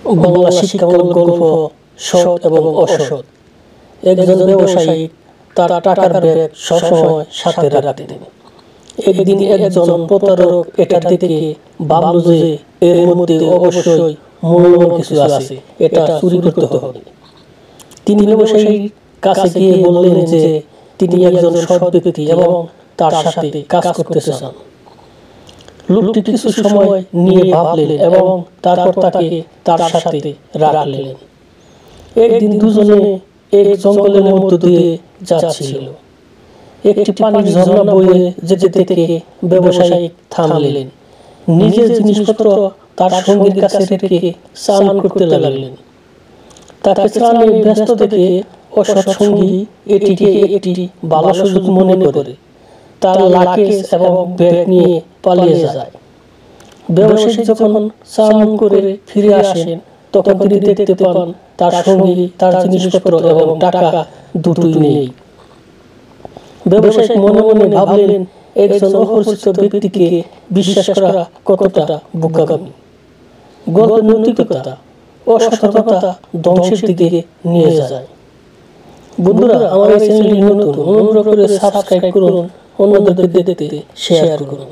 বাংলা শিক্ষামূলক গল্প সৎ এবং অসৎ। একজন ব্যবসায়ী তার টাকার ব্যাগ সবসময় সাথে রাখতেন। একদিন একজন প্রতারক এটা দেখে ভাবল যে এর মধ্যে অবশ্যই মূল্যবান কিছু আছে, এটা চুরি করতে হবে। তিনি ব্যবসায়ীর কাছে গিয়ে বললেন যে তিনি একজন সৎ ব্যক্তি এবং তার সাথে কাজ করতে চান। লোকটি কিছু সময় নিয়ে ভাবলেন এবং তারপর তাকে তার সাথে রাখলেন। একদিন দুজনে এক জঙ্গলের মধ্য দিয়ে যাচ্ছিল। একটি পানির ঝর্ণা বয়ে যেতে দেখে ব্যবসায়ী থামলেন। নিজের জিনিসপত্র তার সঙ্গীর কাছে রেখে স্নান করতে লাগলেন। তাকে স্নানে ব্যস্ত দেখে অসৎ সঙ্গী এটিকে একটি ভালো সুযোগ মনে করে তার লাগেজ এবং ব্যাগ নিয়ে পালিয়ে যায়। ব্যবসায়ী যখন স্নান করে ফিরে আসেন তখন তিনি দেখতে পান তার সঙ্গী তার জিনিসপত্র এবং টাকা দুটোই নেই। ব্যবসায়ী মনে মনে ভাবলেন, একজন অপরিচিত ব্যক্তিকে বিশ্বাস করা কতটা বোকামি। গল্পের নৈতিকতা অসতর্কতা ধ্বংসের দিকে নিয়ে যায়। বন্ধুরা, আমার এই চ্যানেলটি নতুন, অনুগ্রহ করে সাবস্ক্রাইব করুন, অন্যদের দেখতে শেয়ার করুন।